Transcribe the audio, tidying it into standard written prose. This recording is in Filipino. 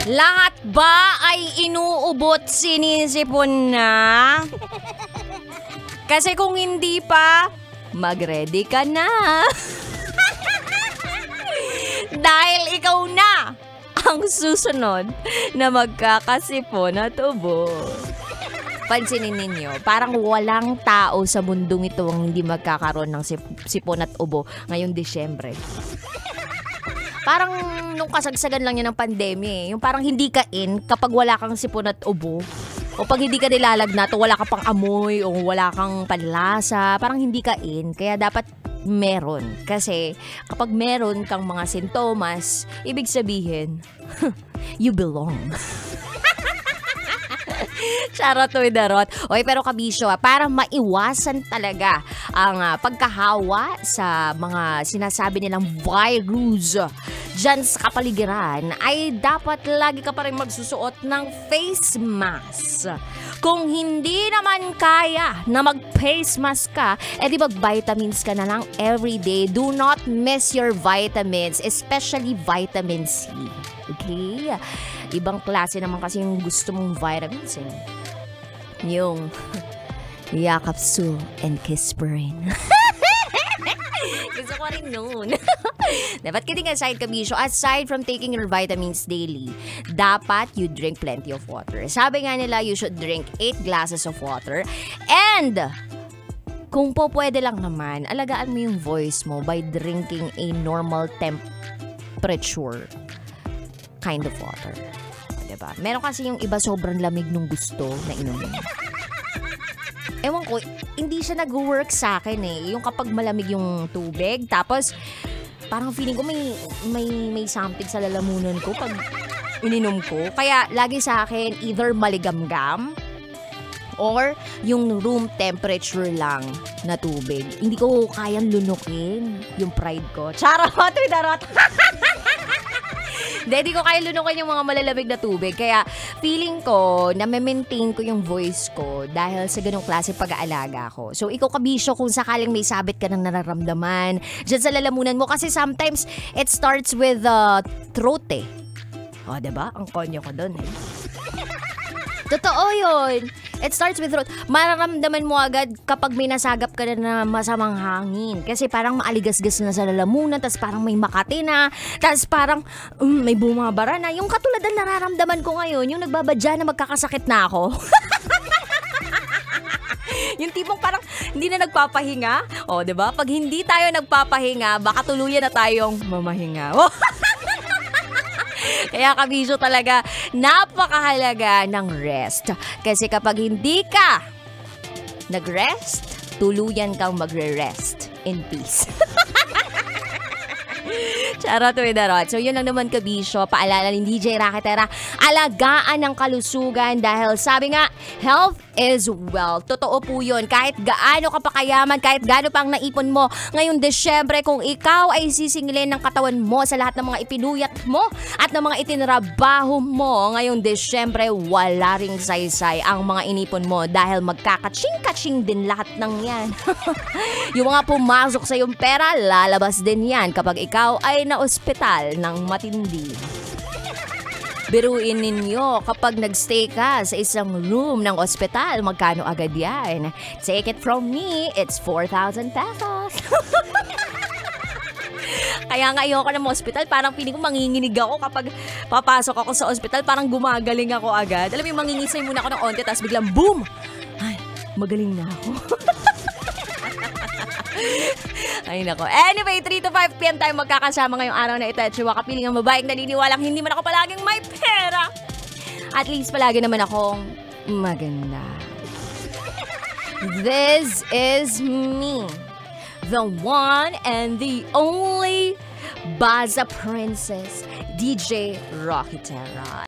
Lahat ba ay inuubot sinisipon na? Kasi kung hindi pa, mag-ready ka na. Dahil ikaw na ang susunod na magkakasipon at ubo. Pansinin ninyo, parang walang tao sa mundong ito ang hindi magkakaroon ng sipon at ubo ngayong Disyembre. Parang nung kasagsagan lang yan ng pandemya eh. Yung parang hindi ka in kapag wala kang sipon at ubo. O pag hindi ka nilalagnat o wala ka pang amoy o wala kang panlasa. Parang hindi ka in. Kaya dapat meron. Kasi kapag meron kang mga sintomas, ibig sabihin, you belong. Charot to darot. Oy, pero kabisyo, para maiwasan talaga ang pagkahawa sa mga sinasabi nilang virus dyan sa kapaligiran, ay dapat lagi ka pa rin magsusuot ng face mask. Kung hindi naman kaya na mag-face mask ka, edi mag-vitamins ka na lang everyday. Do not miss your vitamins, especially vitamin C. Okay? Ibang klase naman kasi yung gusto mong vitamins eh. Yung Yakapsul and Kisprin. Gusto ko rin noon. Dapat kidding aside, kabisyo, aside from taking your vitamins daily, dapat you drink plenty of water. Sabi nga nila, you should drink 8 glasses of water. And kung po pwede lang naman, alagaan mo yung voice mo by drinking a normal temperature kind of water. Diba? Meron kasi yung iba sobrang lamig nung gusto na inumin. Ewan ko, hindi siya nag-work sa akin eh. Yung kapag malamig yung tubig, tapos parang feeling ko may something sa lalamunan ko pag ininom ko. Kaya lagi sa akin, either maligamgam or yung room temperature lang na tubig. Hindi ko kayang lunukin yung pride ko. Charot! Darot! Hindi ko kaya lunukin yung mga malalamig na tubig. Kaya feeling ko na maintain ko yung voice ko dahil sa ganong klase pag-aalaga ko. So ikaw kabisyo, kung sakaling may sabit ka ng nararamdaman dyan sa lalamunan mo, kasi sometimes it starts with throat eh. O, diba? Ang konyo ko dun eh. Totoo yun. It starts with throat. Mararamdaman mo agad kapag may nasagap ka na masamang hangin. Kasi parang maaligasgas na sa lalamunan, tas parang may makati na, tas parang may bumabara na. Yung katulad na nararamdaman ko ngayon, yung nagbabadya na magkakasakit na ako. Yung tipong parang hindi na nagpapahinga. O, diba? Pag hindi tayo nagpapahinga, baka tuluyan na tayong mamahinga. Kaya kabisyo talaga, napakahalaga ng rest. Kasi kapag hindi ka nag-rest, tuluyan kang magre-rest in peace. Charot with darot. So yun lang naman kabisyo, paalala ni DJ Raketera, alagaan ang kalusugan dahil sabi nga, health is wealth. Totoo po yun. Kahit gaano ka pa kayaman, kahit gaano pang naipon mo ngayong Desyembre, kung ikaw ay sisingilin ng katawan mo sa lahat ng mga ipinuyat mo at ng mga itinrabaho mo ngayong Desyembre, wala ring saysay ang mga inipon mo dahil magkakaching-kaching din lahat ng yan. Yung mga pumasok sa iyong pera, lalabas din yan kapag ikaw ay na-ospital ng matindi. Biruin ninyo, kapag nagstay ka sa isang room ng ospital, magkano agad yan? Take it from me, it's 4,000 pesos. Kaya nga ayoko ng ospital, parang piling ko manginginig ako kapag papasok ako sa ospital, parang gumagaling ako agad. Alam mo yung mangingisay muna ako ng onte, tapos biglang boom! Ay, magaling na ako. Ay nako. Anyway, 3 to 5 p.m. tayo magkakasama ngayong araw na ito. At siya kapiling ang babaeng naniniwalang hindi man ako palaging may pera. At least palagi naman akong maganda. This is me. The one and the only Baza Princess, DJ Rocky Terra.